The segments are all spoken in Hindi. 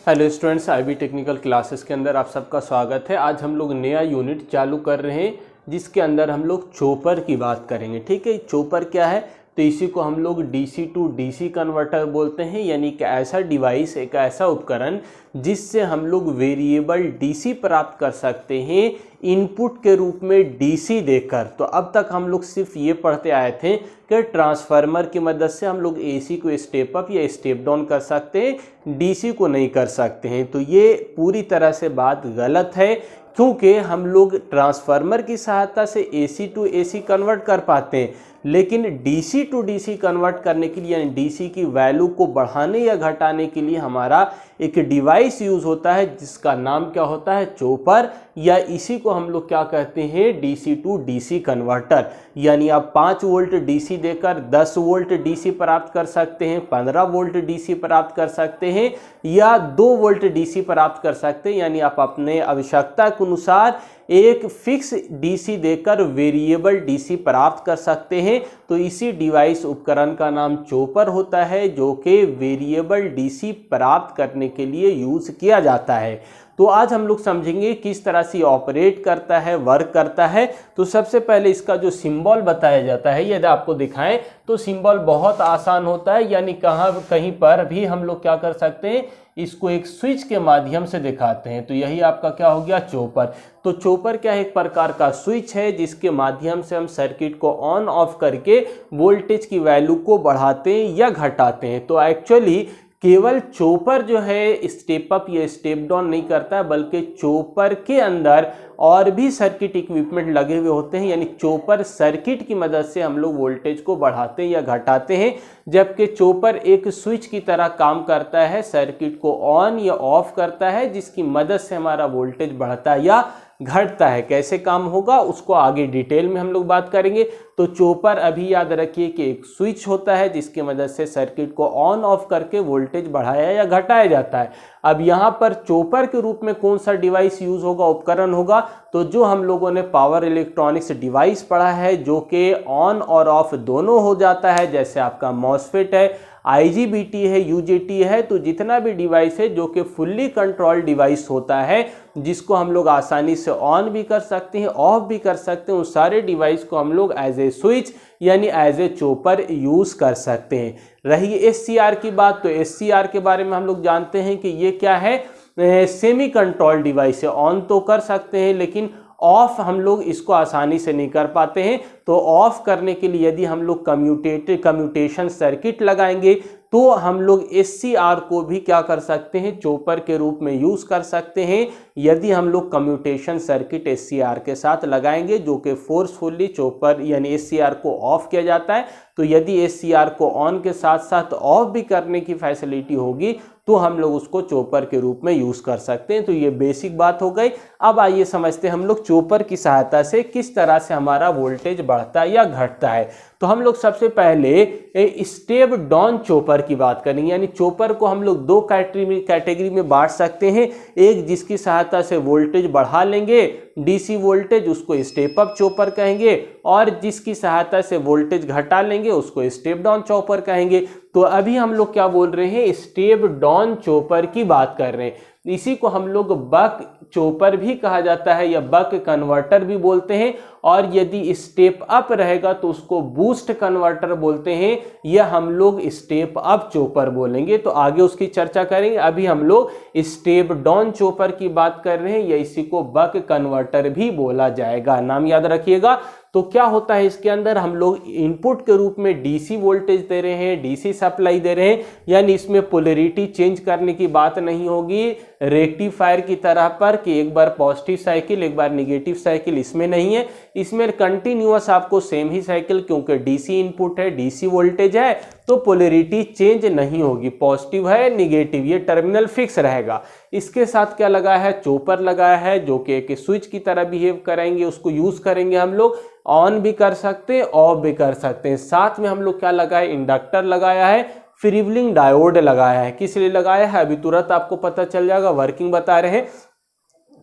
Hello students, IB technical classes के अंदर आप सबका स्वागत है। आज हम लोग नया यूनिट चालू कर रहे हैं जिसके अंदर हम लोग चॉपर की बात करेंगे। ठीक है, चॉपर क्या है? तो इसी को हम लोग डीसी टू डीसी कन्वर्टर बोलते हैं, यानी कि ऐसा डिवाइस, एक ऐसा उपकरण जिससे हम लोग वेरिएबल डीसी प्राप्त कर सकते हैं इनपुट के रूप में डीसी देकर। तो अब तक हम लोग सिर्फ ये पढ़ते आए थे कि ट्रांसफार्मर की मदद से हम लोग एसी को स्टेप अप या स्टेप डाउन कर सकते हैं, डीसी को नहीं कर सकते हैं। तो ये पूरी तरह से बात गलत है, क्योंकि हम लोग ट्रांसफार्मर की सहायता से एसी टू एसी कन्वर्ट कर पाते हैं, लेकिन डीसी टू डीसी कन्वर्ट करने के लिए, यानी डीसी की वैल्यू को बढ़ाने या घटाने के लिए हमारा एक डिवाइस यूज होता है जिसका नाम क्या होता है? चॉपर, या इसी को हम लोग क्या कहते हैं? DC to DC converter. यानी आप 5 वोल्ट डीसी देकर 10 वोल्ट डीसी प्राप्त कर सकते हैं, 15 वोल्ट डीसी प्राप्त कर सकते हैं, या 2 वोल्ट डीसी प्राप्त कर सकते हैं। यानी आप अपने आवश्यकता के अनुसार एक फिक्स डीसी देकर वेरिएबल डीसी प्राप्त कर सकते हैं। तो इसी डिवाइस उपकरण का नाम चॉपर होता है, जो कि वेरिएबल डीसी प्राप्त करने के लिए यूज किया जाता है। तो आज हम लोग समझेंगे किस तरह से ऑपरेट करता है, वर्क करता है। तो सबसे पहले इसका जो सिंबल बताया जाता है, यदि आपको दिखाएं तो सिंबल बहुत आसान होता है, यानी कहीं पर भी हम लोग क्या कर सकते हैं, इसको एक स्विच के माध्यम से दिखाते हैं। तो यही आपका क्या हो गया? चॉपर। तो चॉपर क्या है? एक प्रकार का स्विच है जिसके माध्यम से हम सर्किट को ऑन ऑफ करके वोल्टेज की वैल्यू को बढ़ाते हैं या घटाते हैं। तो एक्चुअली केवल चॉपर जो है स्टेप अप या स्टेप डाउन नहीं करता है, बल्कि चॉपर के अंदर और भी सर्किट इक्विपमेंट लगे हुए होते हैं। यानी चॉपर सर्किट की मदद से हम लोग वोल्टेज को बढ़ाते हैं या घटाते हैं, जबकि चॉपर एक स्विच की तरह काम करता है, सर्किट को ऑन या ऑफ करता है, जिसकी मदद से हमारा वोल्टेज बढ़ता है या घटता है। कैसे काम होगा उसको आगे डिटेल में हम लोग बात करेंगे। तो चॉपर अभी याद रखिए कि एक स्विच होता है जिसकी मदद से सर्किट को ऑन ऑफ करके वोल्टेज बढ़ाया या घटाया जाता है। अब यहाँ पर चॉपर के रूप में कौन सा डिवाइस यूज होगा, उपकरण होगा? तो जो हम लोगों ने पावर इलेक्ट्रॉनिक्स डिवाइस पढ़ा है, जो कि ऑन और ऑफ दोनों हो जाता है, जैसे आपका मॉसफेट है, IGBT है, UJT है। तो जितना भी डिवाइस है जो कि फुल्ली कंट्रोल डिवाइस होता है, जिसको हम लोग आसानी से ऑन भी कर सकते हैं, ऑफ भी कर सकते हैं, उस सारे डिवाइस को हम लोग एज ए स्विच यानी एज ए चॉपर यूज कर सकते हैं। रही SCR की बात, तो SCR के बारे में हम लोग जानते हैं कि ये क्या है? सेमी कंट्रोल डिवाइस है। ऑन तो कर सकते हैं, लेकिन ऑफ हम लोग इसको आसानी से नहीं कर पाते हैं। तो ऑफ करने के लिए यदि हम लोग कम्यूटेशन सर्किट लगाएंगे, तो हम लोग SCR को भी क्या कर सकते हैं? चॉपर के रूप में यूज कर सकते हैं, यदि हम लोग कम्यूटेशन सर्किट SCR के साथ लगाएंगे, जो कि फोर्सफुली चॉपर यानी SCR को ऑफ किया जाता है। तो यदि SCR को ऑन के साथ साथ ऑफ भी करने की फैसिलिटी होगी, तो हम लोग उसको चॉपर के रूप में यूज कर सकते हैं। तो ये बेसिक बात हो गई। अब आइए समझते हैं हम लोग चॉपर की सहायता से किस तरह से हमारा वोल्टेज बढ़ता है या घटता है। तो हम लोग सबसे पहले स्टेप डाउन चॉपर की बात करेंगे। यानी चॉपर को हम लोग 2 कैटेगरी में बांट सकते हैं। एक जिसकी सहायता से वोल्टेज बढ़ा लेंगे, डीसी वोल्टेज, उसको स्टेप अप चॉपर कहेंगे, और जिसकी सहायता से वोल्टेज घटा लेंगे उसको स्टेप डाउन चॉपर कहेंगे। तो अभी हम लोग क्या बोल रहे हैं? स्टेप डाउन चॉपर की बात कर रहे हैं। इसी को हम लोग बक चॉपर भी कहा जाता है या बक कन्वर्टर भी बोलते हैं, और यदि स्टेप अप रहेगा तो उसको बूस्ट कन्वर्टर बोलते हैं, या हम लोग स्टेप अप चॉपर बोलेंगे। तो आगे उसकी चर्चा करेंगे। अभी हम लोग स्टेप डाउन चॉपर की बात कर रहे हैं, या इसी को बक कन्वर्टर भी बोला जाएगा, नाम याद रखिएगा। तो क्या होता है इसके अंदर? हम लोग इनपुट के रूप में डीसी वोल्टेज दे रहे हैं, डीसी सप्लाई दे रहे हैं, यानी इसमें पोलैरिटी चेंज करने की बात नहीं होगी रेक्टिफायर की तरह पर कि एक बार पॉजिटिव साइकिल एक बार निगेटिव साइकिल, इसमें नहीं है। इसमें कंटिन्यूअस आपको सेम ही साइकिल, क्योंकि डीसी इनपुट है, डीसी वोल्टेज है, तो पोलैरिटी चेंज नहीं होगी, पॉजिटिव है निगेटिव, ये टर्मिनल फिक्स रहेगा। इसके साथ क्या लगाया है? चॉपर लगाया है, जो कि एक स्विच की तरह बिहेव करेंगे। उसको यूज करेंगे हम लोग, ऑन भी कर सकते हैं, ऑफ भी कर सकते हैं। साथ में हम लोग क्या लगाया? इंडक्टर लगाया है, फ्रीव्हीलिंग डायोड लगाया है। किस लिए लगाया है अभी तुरंत आपको पता चल जाएगा, वर्किंग बता रहे हैं।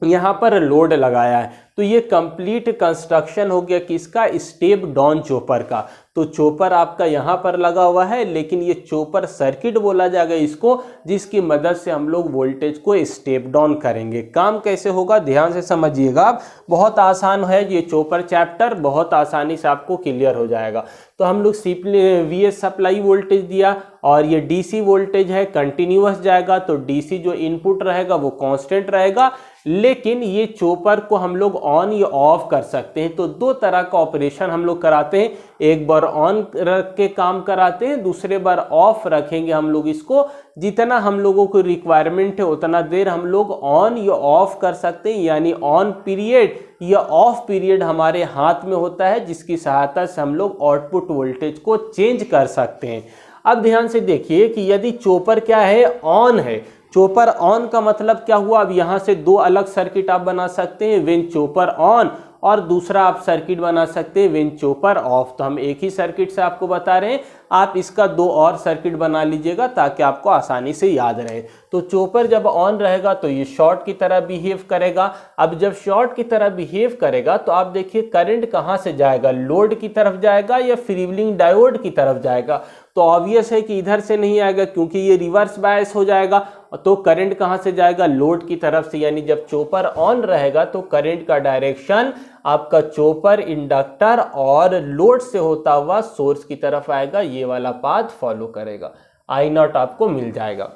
यहाँ पर लोड लगाया है। तो ये कंप्लीट कंस्ट्रक्शन हो गया किसका, स्टेप डाउन चॉपर का। तो चॉपर आपका यहाँ पर लगा हुआ है, लेकिन ये चॉपर सर्किट बोला जाएगा इसको, जिसकी मदद से हम लोग वोल्टेज को स्टेप डाउन करेंगे। काम कैसे होगा ध्यान से समझिएगा, बहुत आसान है ये चॉपर चैप्टर, बहुत आसानी से आपको क्लियर हो जाएगा। तो हम लोग सिंपली वीएस सप्लाई वोल्टेज दिया और ये डीसी वोल्टेज है, कंटिन्यूअस जाएगा, तो डीसी जो इनपुट रहेगा वो कांस्टेंट रहेगा, लेकिन ये चॉपर को हम लोग ऑन या ऑफ कर सकते हैं। तो दो तरह का ऑपरेशन हम लोग कराते हैं, एक बार ऑन रख के काम कराते हैं, दूसरे बार ऑफ रखेंगे हम लोग इसको। जितना हम लोगों को रिक्वायरमेंट है उतना देर हम लोग ऑन या ऑफ कर सकते हैं, यानी ऑन पीरियड या ऑफ पीरियड हमारे हाथ में होता है, जिसकी सहायता से हम लोग आउटपुट वोल्टेज को चेंज कर सकते हैं। अब ध्यान से देखिए कि यदि चॉपर क्या है, ऑन है, चॉपर ऑन का मतलब क्या हुआ, अब यहाँ से दो अलग सर्किट आप बना सकते हैं, व्हेन चॉपर ऑन, और दूसरा आप सर्किट बना सकते हैं व्हेन चॉपर ऑफ। तो हम एक ही सर्किट से आपको बता रहे हैं, आप इसका दो और सर्किट बना लीजिएगा ताकि आपको आसानी से याद रहे। तो चॉपर जब ऑन रहेगा तो ये शॉर्ट की तरह बिहेव करेगा। अब जब शॉर्ट की तरह बिहेव करेगा तो आप देखिए करंट कहाँ से जाएगा, लोड की तरफ जाएगा या फ्रीव्हीलिंग डायोड की तरफ जाएगा। तो ऑब्वियस है कि इधर से नहीं आएगा क्योंकि ये रिवर्स बायस हो जाएगा। तो करंट कहाँ से जाएगा, लोड की तरफ से, यानी जब चॉपर ऑन रहेगा तो करंट का डायरेक्शन आपका चॉपर, इंडक्टर और लोड से होता हुआ सोर्स की तरफ आएगा, ये वाला पाथ फॉलो करेगा, आई नॉट आपको मिल जाएगा।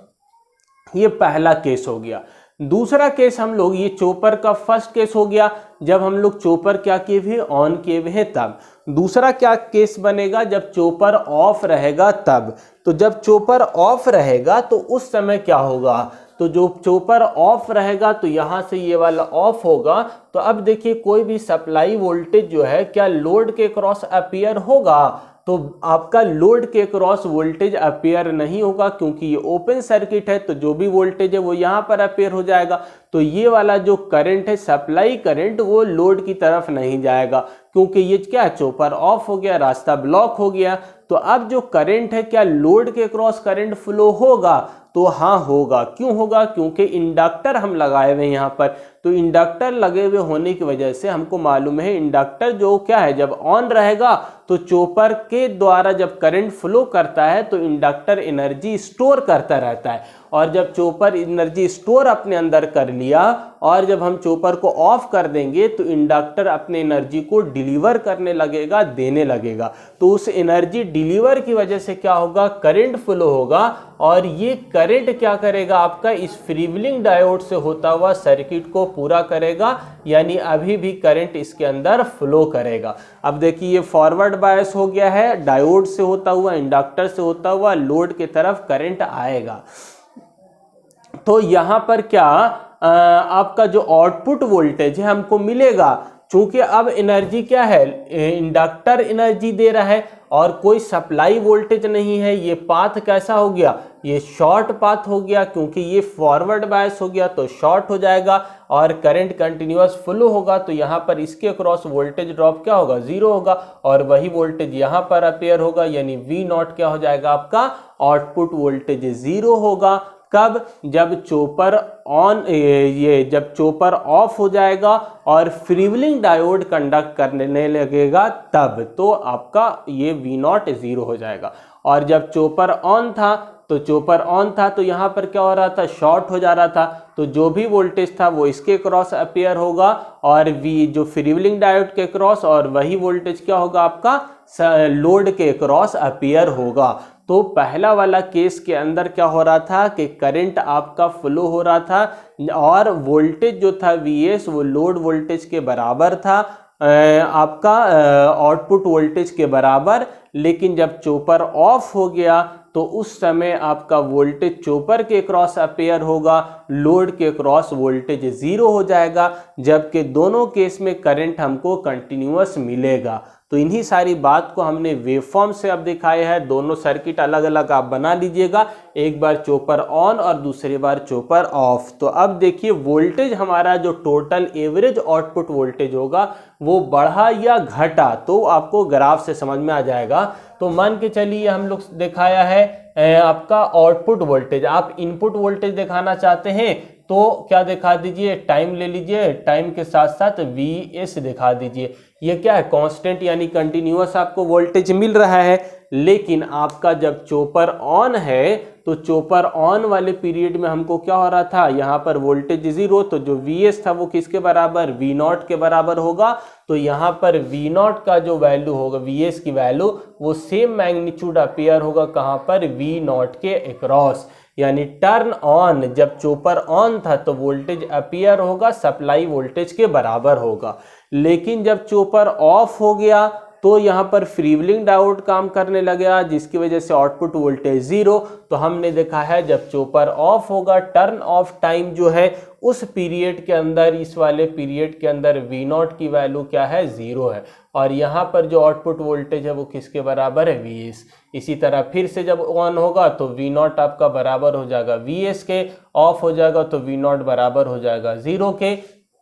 ये पहला केस हो गया। दूसरा केस हम लोग, ये चॉपर का फर्स्ट केस हो गया जब हम लोग चॉपर क्या किए हुए, ऑन किए हुए हैं तब। दूसरा क्या केस बनेगा, जब चॉपर ऑफ रहेगा तब। तो जब चॉपर ऑफ रहेगा तो उस समय क्या होगा, तो जो चॉपर ऑफ रहेगा तो यहाँ से ये वाला ऑफ होगा। तो अब देखिए कोई भी सप्लाई वोल्टेज जो है क्या लोड के क्रॉस अपीयर होगा, तो आपका लोड के क्रॉस वोल्टेज अपीयर नहीं होगा क्योंकि ये ओपन सर्किट है। तो जो भी वोल्टेज है वो यहाँ पर अपीयर हो जाएगा। तो ये वाला जो करंट है, सप्लाई करंट, वो लोड की तरफ नहीं जाएगा क्योंकि ये क्या, चॉपर ऑफ हो गया, रास्ता ब्लॉक हो गया। तो अब जो करंट है क्या लोड के क्रॉस करंट फ्लो होगा, तो हाँ होगा। क्यों होगा, क्योंकि इंडक्टर हम लगाए हुए हैं यहाँ पर। तो इंडक्टर लगे हुए होने की वजह से हमको मालूम है इंडक्टर जो क्या है, जब ऑन रहेगा तो चॉपर के द्वारा जब करंट फ्लो करता है तो इंडक्टर एनर्जी स्टोर करता रहता है। और जब चॉपर एनर्जी स्टोर अपने अंदर कर लिया और जब हम चॉपर को ऑफ कर देंगे तो इंडक्टर अपने एनर्जी को डिलीवर करने लगेगा, देने लगेगा। तो उस एनर्जी डिलीवर की वजह से क्या होगा, करंट फ्लो होगा और ये करंट क्या करेगा, आपका इस फ्रीव्हीलिंग डायोड से होता हुआ सर्किट को पूरा करेगा, यानी अभी भी करंट इसके अंदर फ्लो करेगा। अब देखिए ये फॉरवर्ड बायस हो गया है, डायोड से होता हुआ, इंडक्टर से होता हुआ लोड की तरफ करंट आएगा। तो यहाँ पर क्या आपका जो आउटपुट वोल्टेज है हमको मिलेगा, चूंकि अब एनर्जी क्या है, इंडक्टर एनर्जी दे रहा है और कोई सप्लाई वोल्टेज नहीं है। ये पाथ कैसा हो गया, ये शॉर्ट पाथ हो गया क्योंकि ये फॉरवर्ड बायस हो गया तो शॉर्ट हो जाएगा और करंट कंटिन्यूअस फ्लो होगा। तो यहाँ पर इसके क्रॉस वोल्टेज ड्रॉप क्या होगा, जीरो होगा और वही वोल्टेज यहाँ पर अपीयर होगा, यानी वी नॉट क्या हो जाएगा, आपका आउटपुट वोल्टेज जीरो होगा। कब, जब चॉपर ऑन, ये जब चॉपर ऑफ हो जाएगा और फ्रीव्हीलिंग डायोड कंडक्ट करने लगेगा तब, तो आपका ये वी नॉट जीरो हो जाएगा। और जब चॉपर ऑन था तो चॉपर ऑन था तो यहाँ पर क्या हो रहा था, शॉर्ट हो जा रहा था। तो जो भी वोल्टेज था वो इसके क्रॉस अपीयर होगा और वी जो फ्रीव्हीलिंग डायोड के क्रॉस, और वही वोल्टेज क्या होगा, आपका लोड के क्रॉस अपीयर होगा। तो पहला वाला केस के अंदर क्या हो रहा था कि करंट आपका फ्लो हो रहा था और वोल्टेज जो था Vs वो लोड वोल्टेज के बराबर था, आपका आउटपुट वोल्टेज के बराबर। लेकिन जब चॉपर ऑफ हो गया तो उस समय आपका वोल्टेज चॉपर के क्रॉस अपीयर होगा, लोड के क्रॉस वोल्टेज जीरो हो जाएगा, जबकि दोनों केस में करंट हमको कंटिन्यूअस मिलेगा। तो इन्हीं सारी बात को हमने वेवफॉर्म से अब दिखाया है। दोनों सर्किट अलग अलग आप बना लीजिएगा, एक बार चॉपर ऑन और दूसरी बार चॉपर ऑफ। तो अब देखिए वोल्टेज हमारा जो टोटल एवरेज आउटपुट वोल्टेज होगा वो बढ़ा या घटा, तो आपको ग्राफ से समझ में आ जाएगा। तो मान के चलिए हम लोग दिखाया है आपका आउटपुट वोल्टेज, आप इनपुट वोल्टेज दिखाना चाहते हैं तो क्या दिखा दीजिए, टाइम ले लीजिए, टाइम के साथ साथ Vs दिखा दीजिए। ये क्या है, कांस्टेंट यानी कंटिन्यूअस आपको वोल्टेज मिल रहा है। लेकिन आपका जब चॉपर ऑन है तो चॉपर ऑन वाले पीरियड में हमको क्या हो रहा था, यहाँ पर वोल्टेज 0, तो जो Vs था वो किसके बराबर, V0 के बराबर होगा। तो यहाँ पर V0 का जो वैल्यू होगा, Vs की वैल्यू, वो सेम मैग्नीट्यूड अपीयर होगा कहाँ पर, V0 के अक्रॉस। यानी टर्न ऑन, जब चॉपर ऑन था तो वोल्टेज अपीयर होगा सप्लाई वोल्टेज के बराबर होगा। लेकिन जब चॉपर ऑफ हो गया तो यहाँ पर फ्रीव्हीलिंग डायोड काम करने लगा, जिसकी वजह से आउटपुट वोल्टेज 0। तो हमने देखा है जब चॉपर ऑफ होगा, टर्न ऑफ टाइम जो है उस पीरियड के अंदर, इस वाले पीरियड के अंदर V0 की वैल्यू क्या है, 0 है। और यहाँ पर जो आउटपुट वोल्टेज है वो किसके बराबर है, Vs। इसी तरह फिर से जब ऑन होगा तो V0 आपका बराबर हो जाएगा Vs के, ऑफ हो जाएगा तो V0 बराबर हो जाएगा 0 के।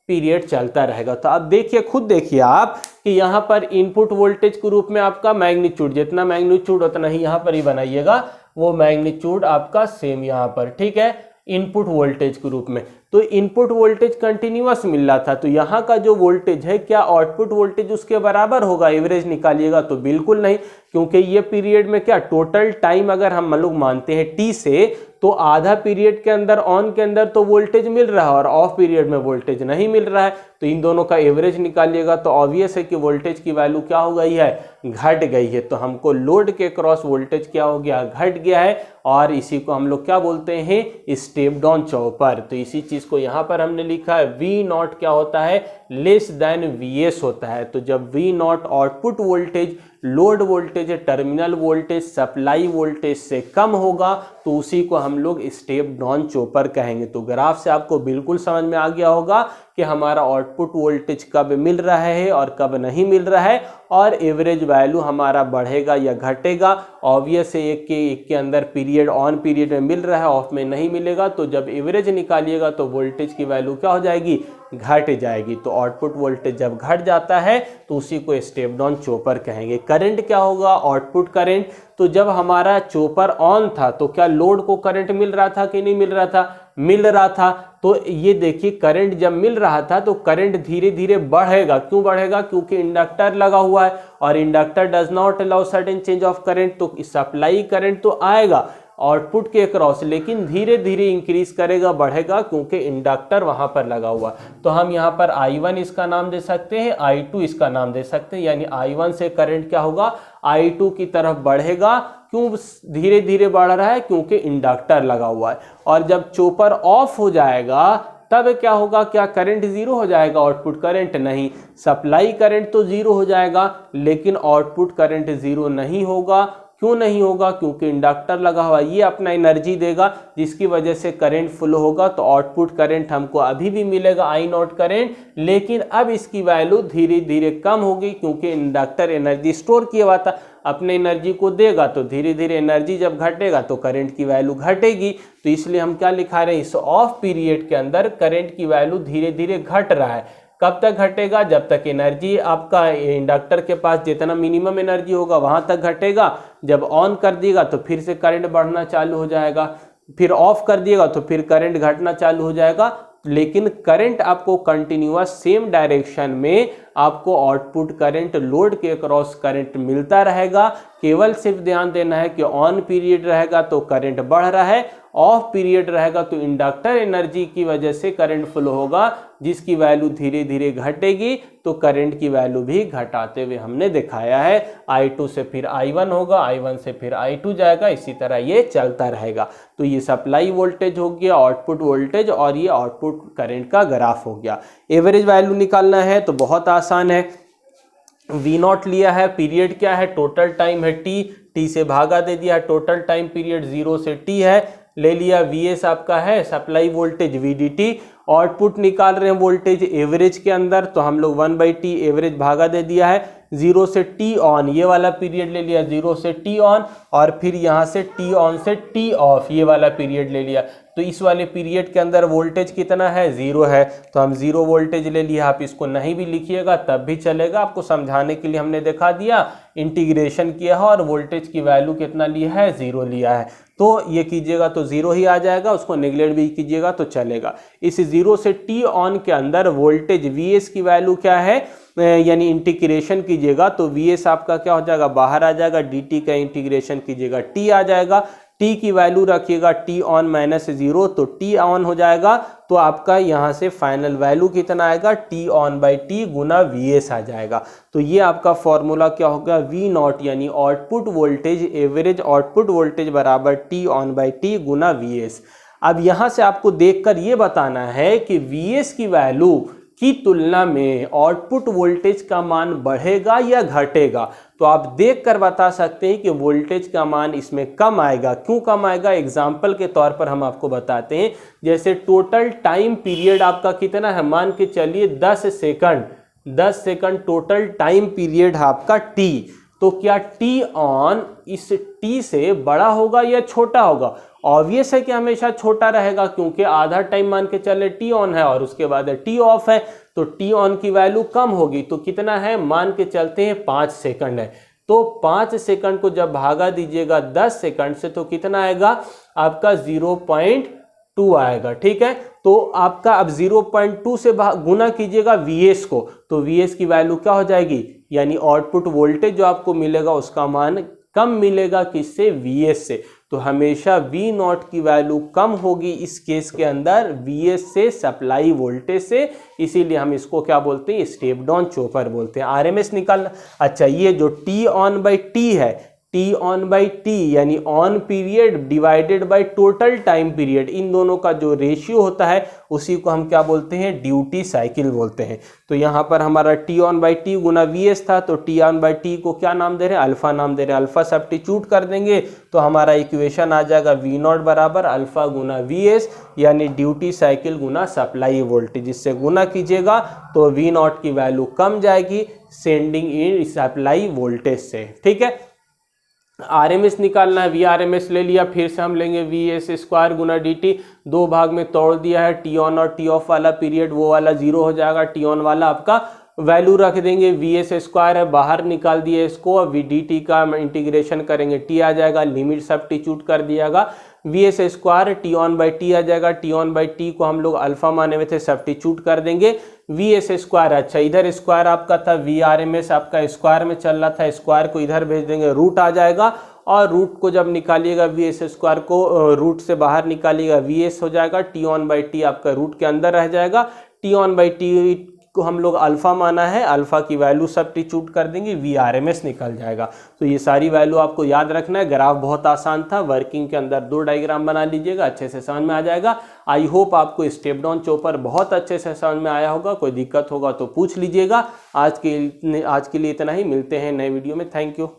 पीरियड चलता रहेगा। तो अब देखिए, खुद देखिए आप कि यहाँ पर इनपुट वोल्टेज के रूप में आपका मैग्नीट्यूड, जितना मैग्नीट्यूड उतना ही यहाँ पर ही बनाइएगा, वो मैग्नीट्यूड आपका सेम यहाँ पर, ठीक है, इनपुट वोल्टेज के रूप में। तो इनपुट वोल्टेज कंटिन्यूअस मिल रहा था, तो यहाँ का जो वोल्टेज है क्या आउटपुट वोल्टेज उसके बराबर होगा, एवरेज निकालिएगा तो बिल्कुल नहीं, क्योंकि ये पीरियड में क्या टोटल टाइम अगर हम लोग मानते हैं टी से, तो आधा पीरियड के अंदर ऑन के अंदर तो वोल्टेज मिल रहा है और ऑफ पीरियड में वोल्टेज नहीं मिल रहा है। तो इन दोनों का एवरेज निकालिएगा तो ऑब्वियस है कि वोल्टेज की वैल्यू क्या हो गई है, घट गई है। तो हमको लोड के क्रॉस वोल्टेज क्या हो गया, घट गया है, और इसी को हम लोग क्या बोलते हैं, स्टेप डाउन चॉपर। तो इसी चीज को यहाँ पर हमने लिखा है, V0 क्या होता है, लेस देन Vs होता है। तो जब V0 output voltage, load voltage, terminal voltage, supply voltage से कम होगा तो उसी को हम लोग स्टेप डाउन चॉपर कहेंगे। तो ग्राफ से आपको बिल्कुल समझ में आ गया होगा कि हमारा आउटपुट वोल्टेज कब मिल रहा है और कब नहीं मिल रहा है, और एवरेज वैल्यू हमारा बढ़ेगा या घटेगा। ऑब्वियस है एक के अंदर पीरियड ऑन पीरियड में मिल रहा है, ऑफ में नहीं मिलेगा। तो जब एवरेज निकालिएगा तो वोल्टेज की वैल्यू क्या हो जाएगी, घट जाएगी। तो आउटपुट वोल्टेज जब घट जाता है तो उसी को स्टेप डाउन चॉपर कहेंगे। करंट क्या होगा, आउटपुट करंट। तो जब हमारा चॉपर ऑन था तो क्या लोड को करंट मिल रहा था कि नहीं मिल रहा था, मिल रहा था। तो ये देखिए, करंट जब मिल रहा था तो करंट धीरे धीरे बढ़ेगा। क्यों बढ़ेगा, क्योंकि इंडक्टर लगा हुआ है और inductor does not allow sudden change of current. तो सप्लाई करंट तो आएगा आउटपुट के क्रॉस, लेकिन धीरे धीरे इंक्रीज करेगा, बढ़ेगा, क्योंकि इंडक्टर वहां पर लगा हुआ। तो हम यहाँ पर I1 इसका नाम दे सकते हैं, I2 इसका नाम दे सकते हैं। यानी I1 से करंट क्या होगा, I2 की तरफ बढ़ेगा। क्यों धीरे धीरे बढ़ रहा है, क्योंकि इंडक्टर लगा हुआ है। और जब चॉपर ऑफ हो जाएगा तब क्या होगा, क्या करंट 0 हो जाएगा, आउटपुट करंट नहीं। सप्लाई करंट तो 0 हो जाएगा, लेकिन आउटपुट करंट 0 नहीं होगा। क्यों नहीं होगा, क्योंकि इंडक्टर लगा हुआ, ये अपना एनर्जी देगा, जिसकी वजह से करंट फ्लो होगा। तो आउटपुट करंट हमको अभी भी मिलेगा I0 करंट, लेकिन अब इसकी वैल्यू धीरे धीरे कम होगी, क्योंकि इंडक्टर एनर्जी स्टोर किया हुआ था, अपने एनर्जी को देगा। तो धीरे धीरे एनर्जी जब घटेगा तो करंट की वैल्यू घटेगी। तो इसलिए हम क्या लिखा रहे हैं, इस ऑफ पीरियड के अंदर करंट की वैल्यू धीरे धीरे घट रहा है। कब तक घटेगा, जब तक एनर्जी आपका इंडक्टर के पास जितना मिनिमम एनर्जी होगा वहां तक घटेगा। जब ऑन कर दिएगा तो फिर से करंट बढ़ना चालू हो जाएगा, फिर ऑफ कर दिएगा तो फिर करंट घटना चालू हो जाएगा। लेकिन करंट आपको कंटिन्यूअस सेम डायरेक्शन में आपको आउटपुट करंट, लोड के क्रॉस करंट मिलता रहेगा। केवल सिर्फ ध्यान देना है कि ऑन पीरियड रहेगा तो करंट बढ़ रहा है, ऑफ पीरियड रहेगा तो इंडक्टर एनर्जी की वजह से करंट फ्लो होगा, जिसकी वैल्यू धीरे धीरे घटेगी। तो करंट की वैल्यू भी घटाते हुए हमने दिखाया है। I2 से फिर I1 होगा, I1 से फिर I2 जाएगा, इसी तरह ये चलता रहेगा। तो ये सप्लाई वोल्टेज हो गया, आउटपुट वोल्टेज, और ये आउटपुट करंट का ग्राफ हो गया। एवरेज वैल्यू निकालना है तो बहुत आसान है। V0 लिया है, पीरियड क्या है, टोटल टाइम है T से भागा दे दिया, टोटल टाइम पीरियड 0 से T है, ले लिया। Vs आपका है सप्लाई वोल्टेज VDT, आउटपुट निकाल रहे हैं वोल्टेज एवरेज के अंदर, तो हम लोग 1/T एवरेज भागा दे दिया है। 0 से T ऑन, ये वाला पीरियड ले लिया, 0 से T ऑन, और फिर यहाँ से T ऑन से T ऑफ, ये वाला पीरियड ले लिया। तो इस वाले पीरियड के अंदर वोल्टेज कितना है, 0 है, तो हम 0 वोल्टेज ले लिया। आप इसको नहीं भी लिखिएगा तब भी चलेगा, आपको समझाने के लिए हमने दिखा दिया। इंटीग्रेशन किया है और वोल्टेज की वैल्यू कितना लिया है, 0 लिया है। तो ये कीजिएगा तो 0 ही आ जाएगा, उसको नेगलेक्ट भी कीजिएगा तो चलेगा। इस 0 से टी ऑन के अंदर वोल्टेज Vs की वैल्यू क्या है, यानी इंटीग्रेशन कीजिएगा तो Vs आपका क्या हो जाएगा, बाहर आ जाएगा, dt का इंटीग्रेशन कीजिएगा t आ जाएगा, t की वैल्यू रखिएगा t ऑन -0 तो t ऑन हो जाएगा, तो आपका यहाँ से फाइनल वैल्यू कितना आएगा, t on by T Guna Vs आ जाएगा। तो ये आपका फॉर्मूला क्या होगा, V नॉट यानी output voltage, average output voltage बराबर t on by T Guna Vs। अब यहाँ से आपको देखकर ये बताना है कि Vs की वैल्यू की तुलना में आउटपुट वोल्टेज का मान बढ़ेगा या घटेगा। तो आप देखकर बता सकते हैं कि वोल्टेज का मान इसमें कम आएगा। क्यों कम आएगा, एग्जाम्पल के तौर पर हम आपको बताते हैं। जैसे टोटल टाइम पीरियड आपका कितना है, मान के चलिए 10 सेकंड टोटल टाइम पीरियड आपका t। तो क्या t ऑन इस t से बड़ा होगा या छोटा होगा? ऑब्वियस है कि हमेशा छोटा रहेगा, क्योंकि आधा टाइम मान के चले t ऑन है और उसके बाद t ऑफ है, तो t ऑन की वैल्यू कम होगी। तो कितना है, मान के चलते हैं 5 सेकंड है, तो 5 सेकंड को जब भागा दीजिएगा 10 सेकंड से तो कितना आएगा आपका 0.2 आएगा। ठीक है, तो आपका अब 0.2 से गुना कीजिएगा Vs को, तो Vs की वैल्यू क्या हो जाएगी, यानी आउटपुट वोल्टेज जो आपको मिलेगा उसका मान कम मिलेगा, किससे, Vs से। तो हमेशा V नॉट की वैल्यू कम होगी इस केस के अंदर Vs से, सप्लाई वोल्टेज से, इसीलिए हम इसको क्या बोलते हैं, स्टेप डाउन चोपर बोलते हैं। RMS निकालना। अच्छा, ये जो T ऑन बाई टी है, T ऑन बाई टी यानी on period divided by total time period, इन दोनों का जो रेशियो होता है उसी को हम क्या बोलते हैं, ड्यूटी साइकिल बोलते हैं। तो यहाँ पर हमारा T on by T Guna Vs था, तो T ऑन बाई टी को क्या नाम दे रहे हैं, अल्फा नाम दे रहे हैं। अल्फा सब्स्टिट्यूट कर देंगे तो हमारा इक्वेशन आ जाएगा V नॉट बराबर अल्फा गुना Vs, यानी ड्यूटी साइकिल गुना सप्लाई वोल्टेज। इससे गुना कीजिएगा तो V नॉट की वैल्यू कम जाएगी सेंडिंग इन सप्लाई वोल्टेज से। ठीक है, RMS निकालना है, VRMS ले लिया, फिर से हम लेंगे Vs स्क्वायर गुना dt, दो भाग में तोड़ दिया है, T ऑन और T ऑफ वाला पीरियड वो वाला 0 हो जाएगा, T ऑन वाला आपका वैल्यू रख देंगे, Vs स्क्वायर है, बाहर निकाल दिए इसको, dt का इंटीग्रेशन करेंगे, t आ जाएगा, लिमिट सब्स्टिट्यूट कर दियागा, Vs square T on by T आ जाएगा, T ऑन बाई टी को हम लोग अल्फा माने हुए थे, सब्स्टिट्यूट कर देंगे, Vs स्क्वायर। अच्छा, इधर स्क्वायर आपका था, VRMS आपका स्क्वायर में चल रहा था, स्क्वायर को इधर भेज देंगे, रूट आ जाएगा, और रूट को जब निकालिएगा Vs स्क्वायर को रूट से बाहर निकालिएगा, Vs हो जाएगा, T ऑन बाई टी आपका रूट के अंदर रह जाएगा, T ऑन बाई टी को हम लोग अल्फा माना है, अल्फा की वैल्यू सब्स्टिट्यूट कर देंगे, VRMS निकल जाएगा। तो ये सारी वैल्यू आपको याद रखना है। ग्राफ बहुत आसान था, वर्किंग के अंदर 2 डायग्राम बना लीजिएगा, अच्छे से समझ में आ जाएगा। आई होप आपको स्टेप डाउन चोपर बहुत अच्छे से समझ में आया होगा। कोई दिक्कत होगा तो पूछ लीजिएगा। आज के लिए इतना ही, मिलते हैं नए वीडियो में। Thank you.